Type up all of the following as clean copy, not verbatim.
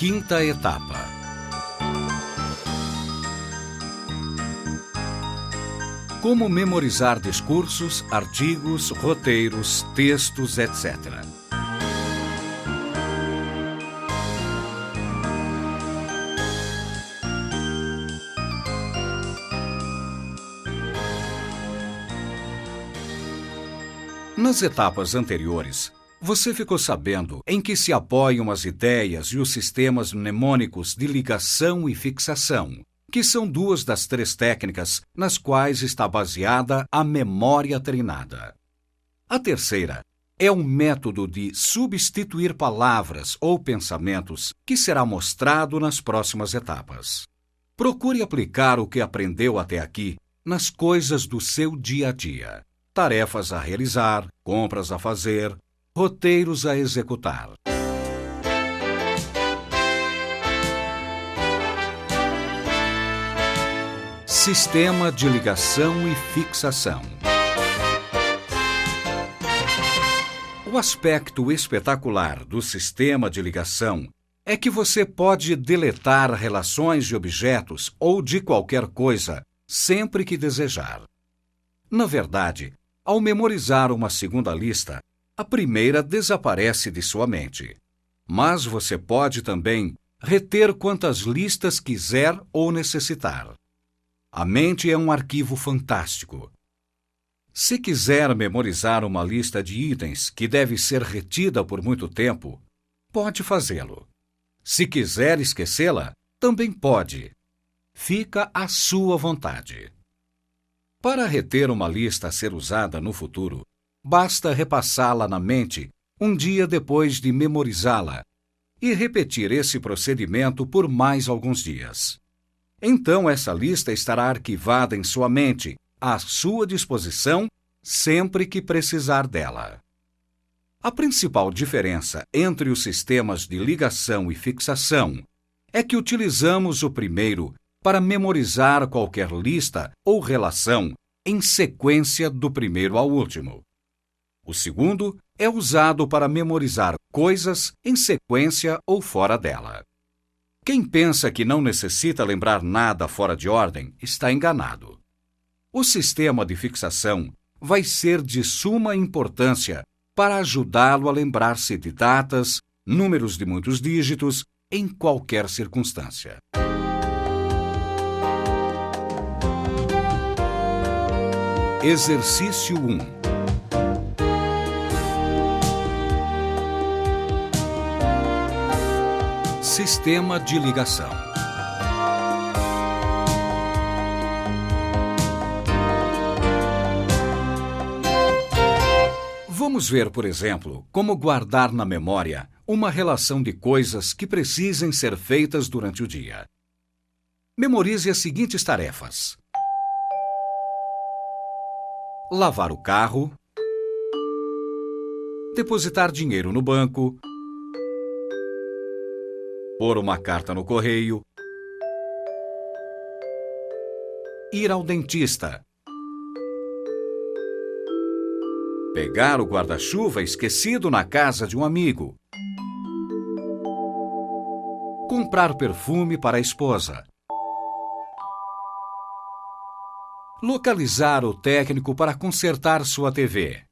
Quinta etapa. Como memorizar discursos, artigos, roteiros, textos, etc. Nas etapas anteriores, você ficou sabendo em que se apoiam as ideias e os sistemas mnemônicos de ligação e fixação, que são duas das três técnicas nas quais está baseada a memória treinada. A terceira é um método de substituir palavras ou pensamentos que será mostrado nas próximas etapas. Procure aplicar o que aprendeu até aqui nas coisas do seu dia a dia. Tarefas a realizar, compras a fazer, roteiros a executar. Sistema de ligação e fixação. O aspecto espetacular do sistema de ligação é que você pode deletar relações de objetos ou de qualquer coisa sempre que desejar. Na verdade, ao memorizar uma segunda lista, a primeira desaparece de sua mente. Mas você pode também reter quantas listas quiser ou necessitar. A mente é um arquivo fantástico. Se quiser memorizar uma lista de itens que deve ser retida por muito tempo, pode fazê-lo. Se quiser esquecê-la, também pode. Fica à sua vontade. Para reter uma lista a ser usada no futuro, basta repassá-la na mente um dia depois de memorizá-la e repetir esse procedimento por mais alguns dias. Então, essa lista estará arquivada em sua mente, à sua disposição, sempre que precisar dela. A principal diferença entre os sistemas de ligação e fixação é que utilizamos o primeiro para memorizar qualquer lista ou relação em sequência do primeiro ao último. O segundo é usado para memorizar coisas em sequência ou fora dela. Quem pensa que não necessita lembrar nada fora de ordem está enganado. O sistema de fixação vai ser de suma importância para ajudá-lo a lembrar-se de datas, números de muitos dígitos, em qualquer circunstância. Exercício 1. Sistema de ligação. Vamos ver, por exemplo, como guardar na memória uma relação de coisas que precisem ser feitas durante o dia. Memorize as seguintes tarefas: lavar o carro, depositar dinheiro no banco, pôr uma carta no correio, ir ao dentista, pegar o guarda-chuva esquecido na casa de um amigo, comprar perfume para a esposa, localizar o técnico para consertar sua TV,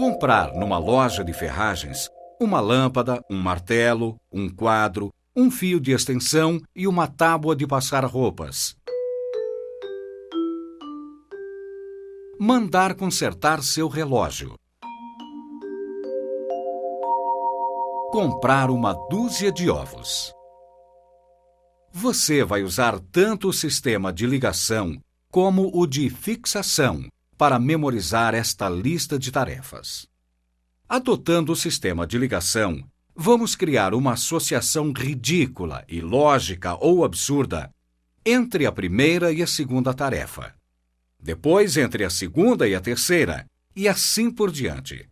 comprar numa loja de ferragens uma lâmpada, um martelo, um quadro, um fio de extensão e uma tábua de passar roupas. Mandar consertar seu relógio. Comprar uma dúzia de ovos. Você vai usar tanto o sistema de ligação como o de fixação para memorizar esta lista de tarefas. Adotando o sistema de ligação, vamos criar uma associação ridícula, ilógica ou absurda entre a primeira e a segunda tarefa. Depois entre a segunda e a terceira, e assim por diante.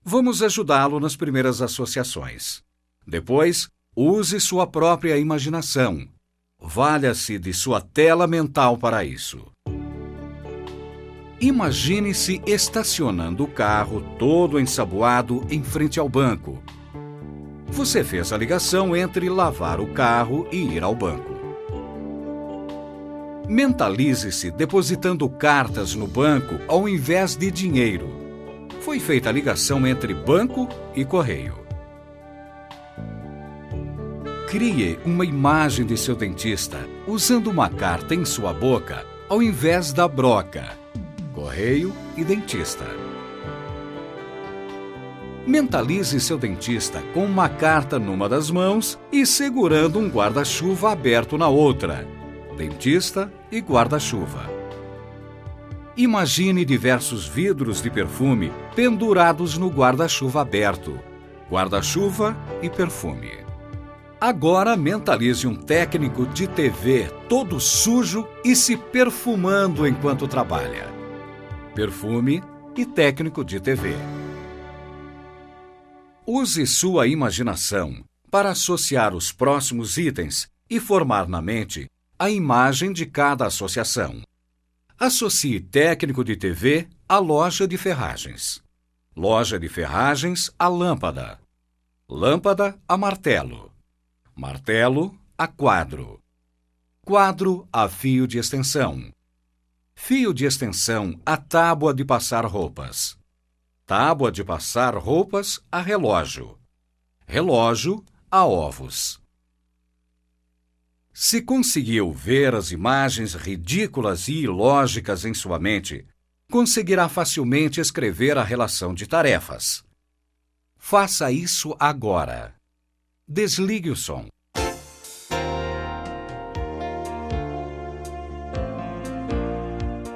Vamos ajudá-lo nas primeiras associações. Depois, use sua própria imaginação. Valha-se de sua tela mental para isso. Imagine-se estacionando o carro todo ensaboado em frente ao banco. Você fez a ligação entre lavar o carro e ir ao banco. Mentalize-se depositando cartas no banco ao invés de dinheiro. Foi feita a ligação entre banco e correio. Crie uma imagem de seu dentista usando uma carta em sua boca ao invés da broca. Correio e dentista. Mentalize seu dentista com uma carta numa das mãos e segurando um guarda-chuva aberto na outra. Dentista e guarda-chuva. Imagine diversos vidros de perfume pendurados no guarda-chuva aberto. Guarda-chuva e perfume. Agora mentalize um técnico de TV todo sujo e se perfumando enquanto trabalha. Perfume e técnico de TV. Use sua imaginação para associar os próximos itens e formar na mente a imagem de cada associação. Associe técnico de TV à loja de ferragens. Loja de ferragens à lâmpada. Lâmpada a martelo. Martelo a quadro. Quadro a fio de extensão. Fio de extensão a tábua de passar roupas. Tábua de passar roupas a relógio. Relógio a ovos. Se conseguiu ver as imagens ridículas e ilógicas em sua mente, conseguirá facilmente escrever a relação de tarefas. Faça isso agora. Desligue o som.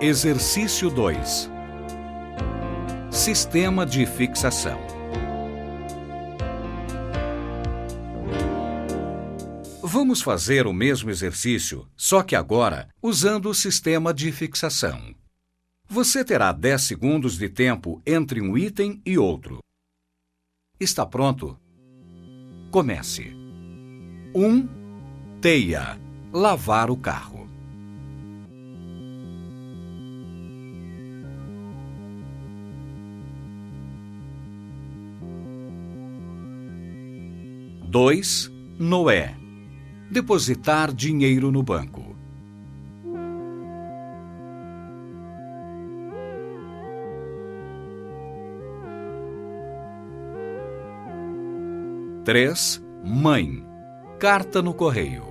Exercício 2. Sistema de fixação. Vamos fazer o mesmo exercício, só que agora usando o sistema de fixação. Você terá 10 segundos de tempo entre um item e outro. Está pronto? Comece. 1. Teia. Lavar o carro. 2. Noé. Depositar dinheiro no banco. 3. Mãe. Carta no correio.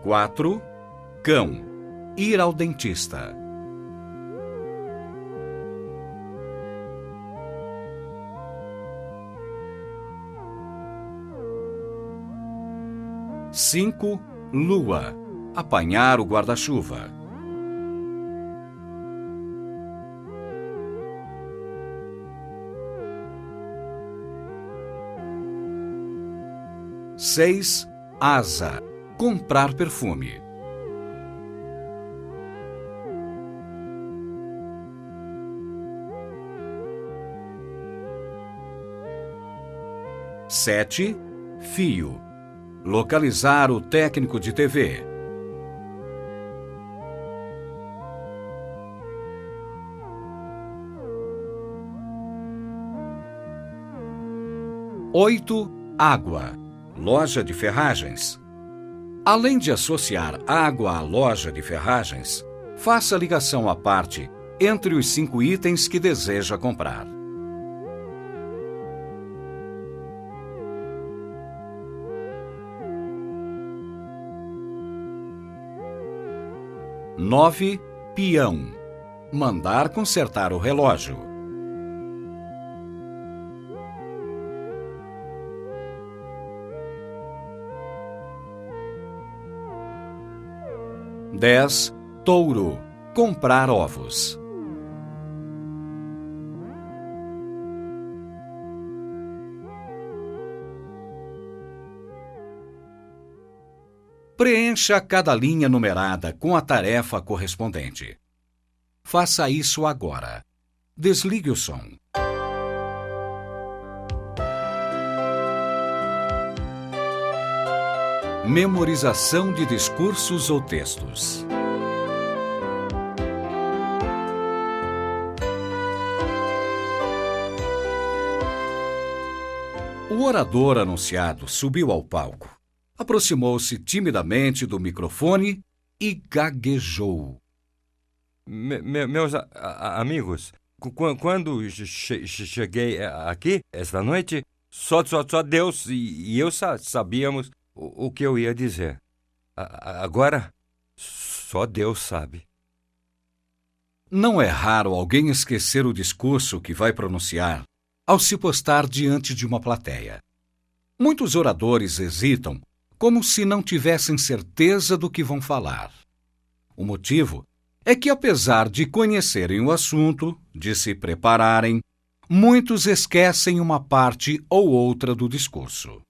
4. Cão. Ir ao dentista. 5. Lua. Apanhar o guarda-chuva. 6. Asa. Comprar perfume. 7. Fio. Localizar o técnico de TV. 8. Água. Loja de ferragens. Além de associar água à loja de ferragens, faça ligação à parte entre os 5 itens que deseja comprar. 9. Peão. Mandar consertar o relógio. 10. Touro. Comprar ovos. Preencha cada linha numerada com a tarefa correspondente. Faça isso agora. Desligue o som. Memorização de discursos ou textos. O orador anunciado subiu ao palco, aproximou-se timidamente do microfone e gaguejou. Meus amigos, quando cheguei aqui esta noite, só Deus e eu sabíamos o que eu ia dizer. Agora, só Deus sabe. Não é raro alguém esquecer o discurso que vai pronunciar ao se postar diante de uma plateia. Muitos oradores hesitam, como se não tivessem certeza do que vão falar. O motivo é que, apesar de conhecerem o assunto, de se prepararem, muitos esquecem uma parte ou outra do discurso.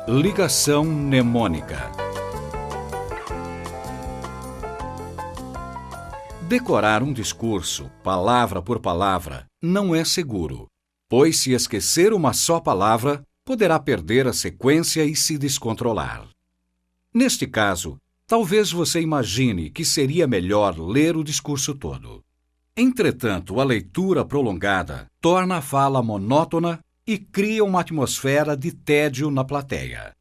Ligação mnemônica. Decorar um discurso, palavra por palavra, não é seguro, pois se esquecer uma só palavra, poderá perder a sequência e se descontrolar. Neste caso, talvez você imagine que seria melhor ler o discurso todo. Entretanto, a leitura prolongada torna a fala monótona e cria uma atmosfera de tédio na plateia.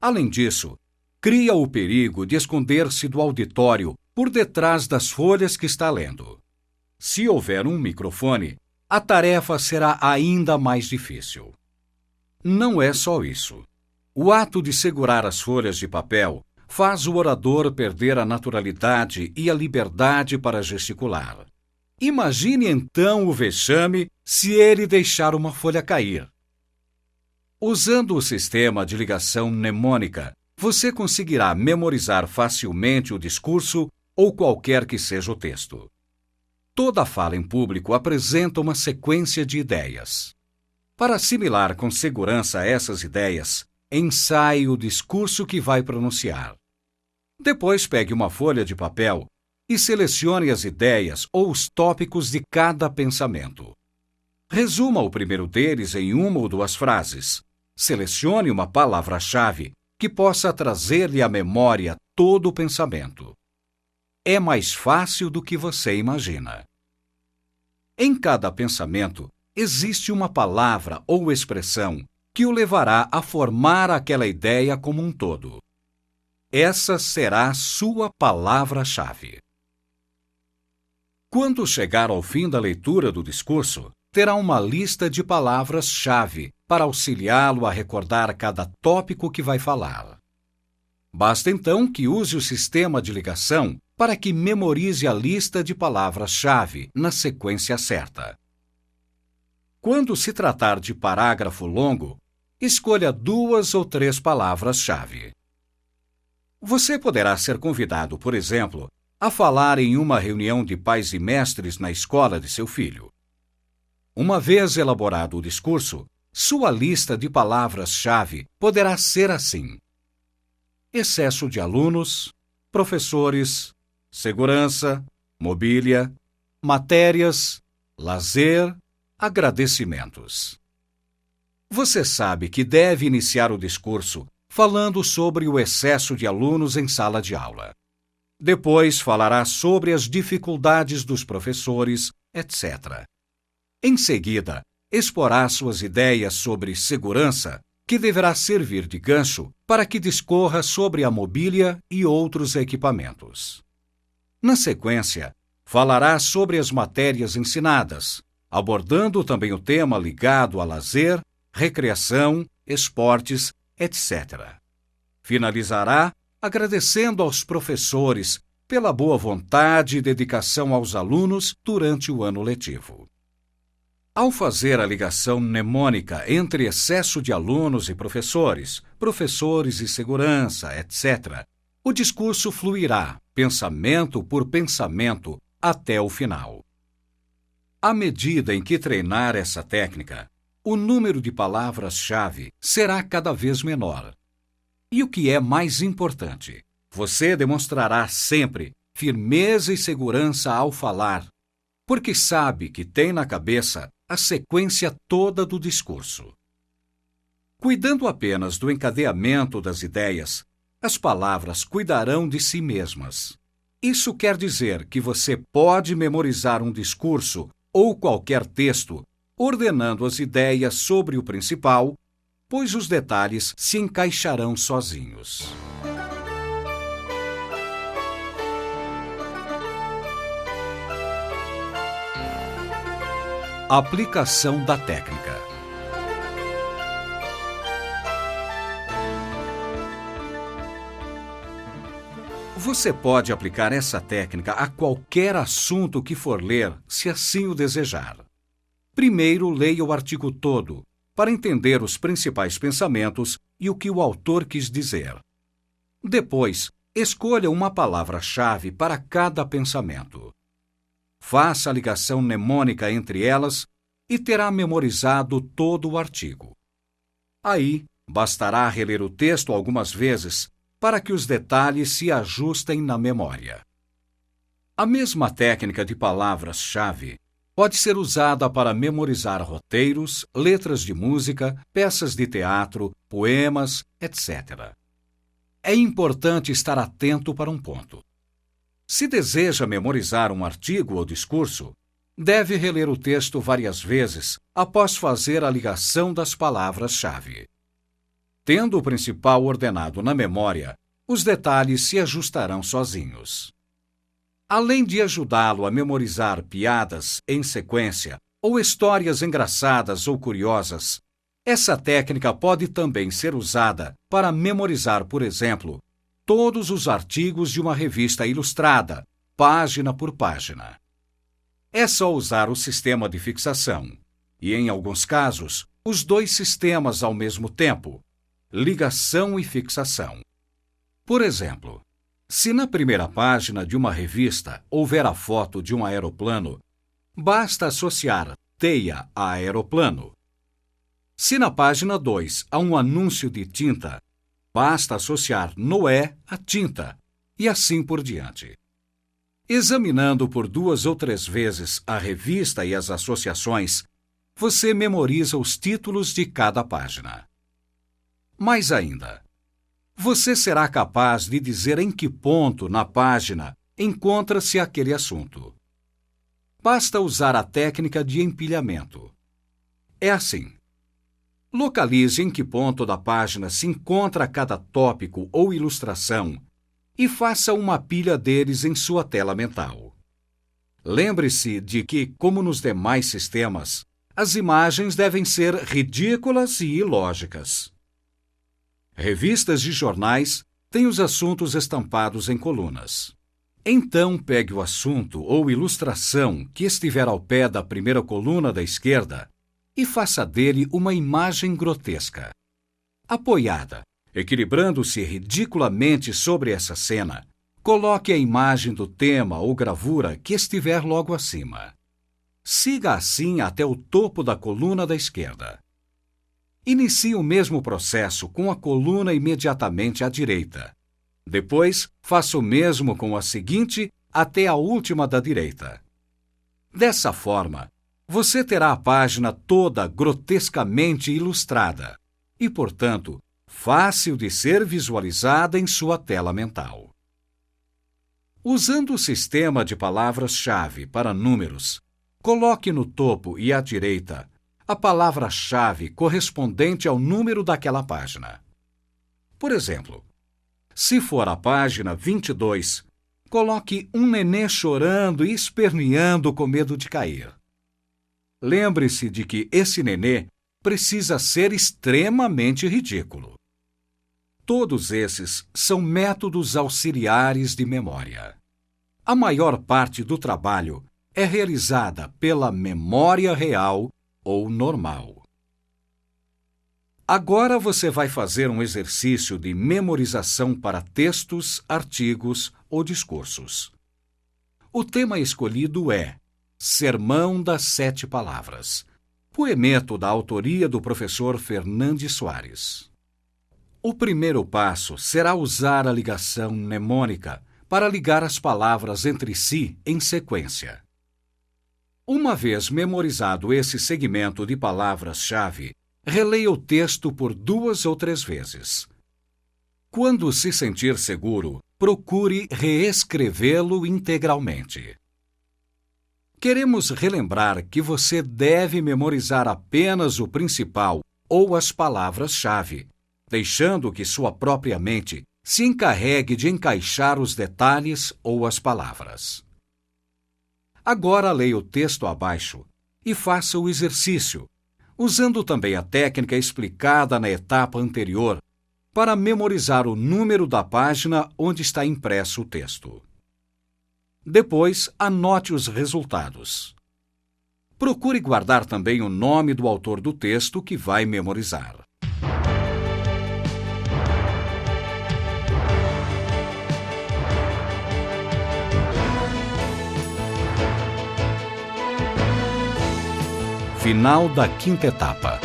Além disso, cria o perigo de esconder-se do auditório por detrás das folhas que está lendo. Se houver um microfone, a tarefa será ainda mais difícil. Não é só isso. O ato de segurar as folhas de papel faz o orador perder a naturalidade e a liberdade para gesticular. Imagine então o vexame se ele deixar uma folha cair. Usando o sistema de ligação mnemônica, você conseguirá memorizar facilmente o discurso ou qualquer que seja o texto. Toda fala em público apresenta uma sequência de ideias. Para assimilar com segurança essas ideias, ensaie o discurso que vai pronunciar. Depois pegue uma folha de papel e selecione as ideias ou os tópicos de cada pensamento. Resuma o primeiro deles em uma ou duas frases. Selecione uma palavra-chave que possa trazer-lhe à memória todo o pensamento. É mais fácil do que você imagina. Em cada pensamento, existe uma palavra ou expressão que o levará a formar aquela ideia como um todo. Essa será a sua palavra-chave. Quando chegar ao fim da leitura do discurso, terá uma lista de palavras-chave para auxiliá-lo a recordar cada tópico que vai falar. Basta então que use o sistema de ligação para que memorize a lista de palavras-chave na sequência certa. Quando se tratar de parágrafo longo, escolha 2 ou 3 palavras-chave. Você poderá ser convidado, por exemplo, a falar em uma reunião de pais e mestres na escola de seu filho. Uma vez elaborado o discurso, sua lista de palavras-chave poderá ser assim: excesso de alunos, professores, segurança, mobília, matérias, lazer, agradecimentos. Você sabe que deve iniciar o discurso falando sobre o excesso de alunos em sala de aula. Depois falará sobre as dificuldades dos professores, etc. Em seguida, exporá suas ideias sobre segurança, que deverá servir de gancho para que discorra sobre a mobília e outros equipamentos. Na sequência, falará sobre as matérias ensinadas, abordando também o tema ligado a lazer, recreação, esportes, etc. Finalizará agradecendo aos professores pela boa vontade e dedicação aos alunos durante o ano letivo. Ao fazer a ligação mnemônica entre excesso de alunos e professores, professores e segurança, etc., o discurso fluirá, pensamento por pensamento, até o final. À medida em que treinar essa técnica, o número de palavras-chave será cada vez menor. E o que é mais importante, você demonstrará sempre firmeza e segurança ao falar, porque sabe que tem na cabeça a sequência toda do discurso. Cuidando apenas do encadeamento das ideias, as palavras cuidarão de si mesmas. Isso quer dizer que você pode memorizar um discurso ou qualquer texto, ordenando as ideias sobre o principal, pois os detalhes se encaixarão sozinhos. Aplicação da técnica. Você pode aplicar essa técnica a qualquer assunto que for ler, se assim o desejar. Primeiro, leia o artigo todo, para entender os principais pensamentos e o que o autor quis dizer. Depois, escolha uma palavra-chave para cada pensamento. Faça a ligação mnemônica entre elas e terá memorizado todo o artigo. Aí, bastará reler o texto algumas vezes para que os detalhes se ajustem na memória. A mesma técnica de palavras-chave pode ser usada para memorizar roteiros, letras de música, peças de teatro, poemas, etc. É importante estar atento para um ponto. Se deseja memorizar um artigo ou discurso, deve reler o texto várias vezes após fazer a ligação das palavras-chave. Tendo o principal ordenado na memória, os detalhes se ajustarão sozinhos. Além de ajudá-lo a memorizar piadas em sequência ou histórias engraçadas ou curiosas, essa técnica pode também ser usada para memorizar, por exemplo, todos os artigos de uma revista ilustrada, página por página. É só usar o sistema de fixação, e em alguns casos, os dois sistemas ao mesmo tempo, ligação e fixação. Por exemplo, se na primeira página de uma revista houver a foto de um aeroplano, basta associar teia a aeroplano. Se na página 2 há um anúncio de tinta, basta associar Noé à tinta, e assim por diante. Examinando por 2 ou 3 vezes a revista e as associações, você memoriza os títulos de cada página. Mais ainda, você será capaz de dizer em que ponto na página encontra-se aquele assunto. Basta usar a técnica de empilhamento. É assim. Localize em que ponto da página se encontra cada tópico ou ilustração e faça uma pilha deles em sua tela mental. Lembre-se de que, como nos demais sistemas, as imagens devem ser ridículas e ilógicas. Revistas de jornais têm os assuntos estampados em colunas. Então, pegue o assunto ou ilustração que estiver ao pé da primeira coluna da esquerda e faça dele uma imagem grotesca. Apoiada, equilibrando-se ridiculamente sobre essa cena, coloque a imagem do tema ou gravura que estiver logo acima. Siga assim até o topo da coluna da esquerda. Inicie o mesmo processo com a coluna imediatamente à direita. Depois, faça o mesmo com a seguinte até a última da direita. Dessa forma, você terá a página toda grotescamente ilustrada e, portanto, fácil de ser visualizada em sua tela mental. Usando o sistema de palavras-chave para números, coloque no topo e à direita a palavra-chave correspondente ao número daquela página. Por exemplo, se for a página 22, coloque um nenê chorando e esperneando com medo de cair. Lembre-se de que esse nenê precisa ser extremamente ridículo. Todos esses são métodos auxiliares de memória. A maior parte do trabalho é realizada pela memória real ou normal. Agora você vai fazer um exercício de memorização para textos, artigos ou discursos. O tema escolhido é Sermão das 7 Palavras, poemeto da autoria do professor Fernandes Soares. O primeiro passo será usar a ligação mnemônica para ligar as palavras entre si em sequência. Uma vez memorizado esse segmento de palavras-chave, releia o texto por 2 ou 3 vezes. Quando se sentir seguro, procure reescrevê-lo integralmente. Queremos relembrar que você deve memorizar apenas o principal ou as palavras-chave, deixando que sua própria mente se encarregue de encaixar os detalhes ou as palavras. Agora leia o texto abaixo e faça o exercício, usando também a técnica explicada na etapa anterior, para memorizar o número da página onde está impresso o texto. Depois, anote os resultados. Procure guardar também o nome do autor do texto que vai memorizar. Final da 5ª etapa.